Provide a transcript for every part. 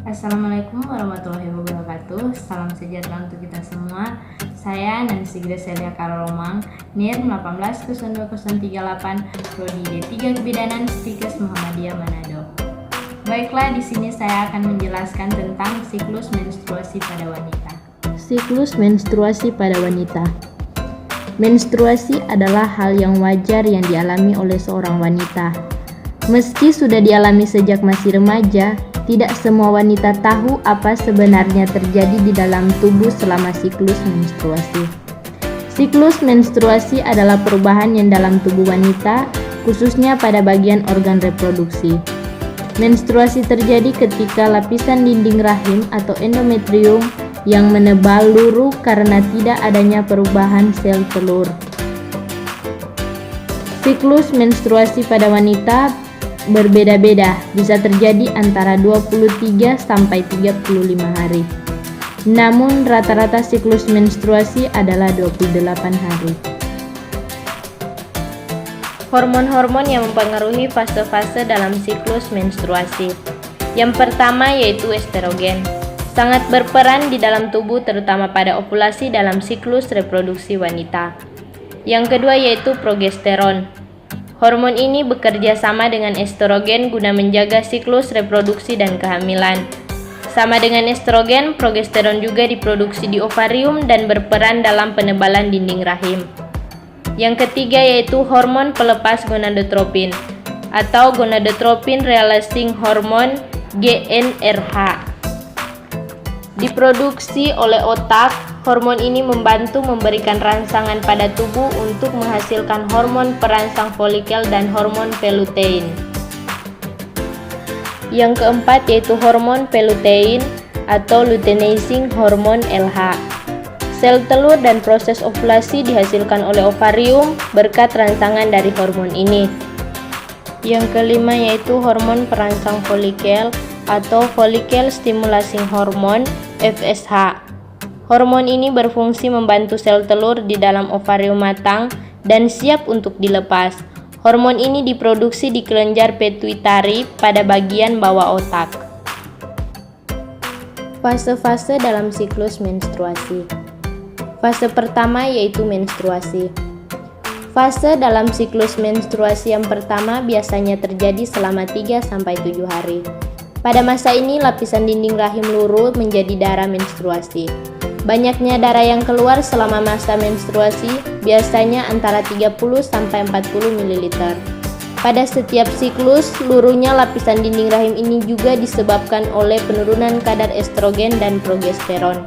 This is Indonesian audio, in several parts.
Assalamualaikum warahmatullahi wabarakatuh. Salam sejahtera untuk kita semua. Saya Nancy Gracelia Karolomang, NIR 180238, Prodi D3 Kebidanan Stikes Muhammadiyah Manado. Baiklah, di sini saya akan menjelaskan tentang siklus menstruasi pada wanita. Siklus menstruasi pada wanita. Menstruasi adalah hal yang wajar yang dialami oleh seorang wanita. Meski sudah dialami sejak masih remaja, tidak semua wanita tahu apa sebenarnya terjadi di dalam tubuh selama siklus menstruasi. Siklus menstruasi adalah perubahan yang dalam tubuh wanita, khususnya pada bagian organ reproduksi. Menstruasi terjadi ketika lapisan dinding rahim atau endometrium yang menebal luruh karena tidak adanya perubahan sel telur. Siklus menstruasi pada wanita berbeda-beda, bisa terjadi antara 23 sampai 35 hari. Namun rata-rata siklus menstruasi adalah 28 hari. Hormon-hormon yang mempengaruhi fase-fase dalam siklus menstruasi. Yang pertama yaitu estrogen. Sangat berperan di dalam tubuh terutama pada ovulasi dalam siklus reproduksi wanita. Yang kedua yaitu progesteron. Hormon ini bekerja sama dengan estrogen guna menjaga siklus reproduksi dan kehamilan. Sama dengan estrogen, progesteron juga diproduksi di ovarium dan berperan dalam penebalan dinding rahim. Yang ketiga yaitu hormon pelepas gonadotropin atau gonadotropin releasing hormone GnRH. Diproduksi oleh otak. Hormon ini membantu memberikan rangsangan pada tubuh untuk menghasilkan hormon perangsang folikel dan hormon pelutein. Yang keempat yaitu hormon pelutein atau luteinizing hormone LH. Sel telur dan proses ovulasi dihasilkan oleh ovarium berkat rangsangan dari hormon ini. Yang kelima yaitu hormon perangsang folikel atau follicle stimulating hormone FSH. Hormon ini berfungsi membantu sel telur di dalam ovarium matang dan siap untuk dilepas. Hormon ini diproduksi di kelenjar pituitari pada bagian bawah otak. Fase-fase dalam siklus menstruasi. Fase pertama yaitu menstruasi. Fase dalam siklus menstruasi yang pertama biasanya terjadi selama 3-7 hari. Pada masa ini lapisan dinding rahim luruh menjadi darah menstruasi. Banyaknya darah yang keluar selama masa menstruasi biasanya antara 30-40 ml. Pada setiap siklus, luruhnya lapisan dinding rahim ini juga disebabkan oleh penurunan kadar estrogen dan progesteron.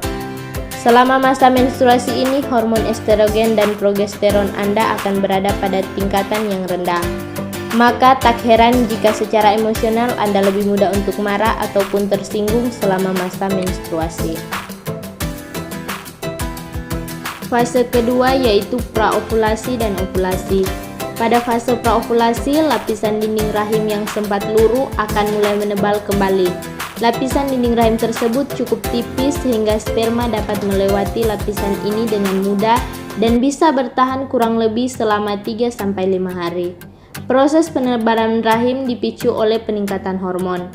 Selama masa menstruasi ini, hormon estrogen dan progesteron Anda akan berada pada tingkatan yang rendah. Maka tak heran jika secara emosional Anda lebih mudah untuk marah ataupun tersinggung selama masa menstruasi. Fase kedua yaitu praovulasi dan ovulasi. Pada fase praovulasi, lapisan dinding rahim yang sempat luruh akan mulai menebal kembali. Lapisan dinding rahim tersebut cukup tipis sehingga sperma dapat melewati lapisan ini dengan mudah dan bisa bertahan kurang lebih selama 3-5 hari. Proses penebalan rahim dipicu oleh peningkatan hormon.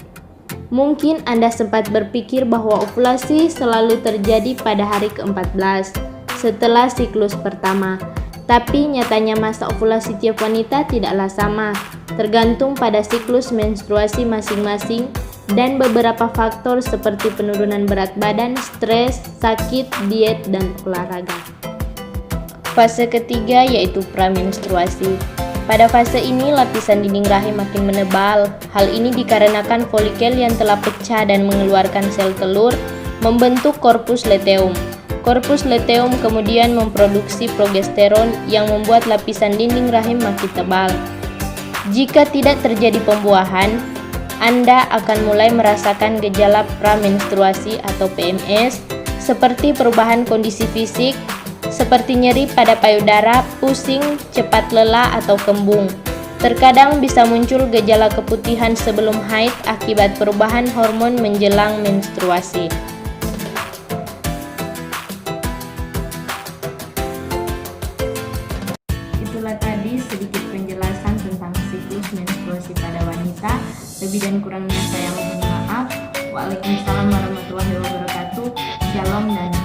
Mungkin Anda sempat berpikir bahwa ovulasi selalu terjadi pada hari ke-14 setelah siklus pertama. Tapi nyatanya masa ovulasi tiap wanita tidaklah sama, tergantung pada siklus menstruasi masing-masing dan beberapa faktor seperti penurunan berat badan, stres, sakit, diet, dan olahraga. Fase ketiga yaitu pramenstruasi. Pada fase ini lapisan dinding rahim makin menebal. Hal ini dikarenakan folikel yang telah pecah dan mengeluarkan sel telur membentuk korpus luteum. Korpus luteum kemudian memproduksi progesteron yang membuat lapisan dinding rahim makin tebal. Jika tidak terjadi pembuahan, Anda akan mulai merasakan gejala pramenstruasi atau PMS seperti perubahan kondisi fisik, seperti nyeri pada payudara, pusing, cepat lelah atau kembung. Terkadang bisa muncul gejala keputihan sebelum haid akibat perubahan hormon menjelang menstruasi. Itulah tadi sedikit penjelasan tentang siklus menstruasi pada wanita. Lebih dan kurangnya saya mohon maaf. Waalaikumsalam warahmatullahi wabarakatuh. Shalom dan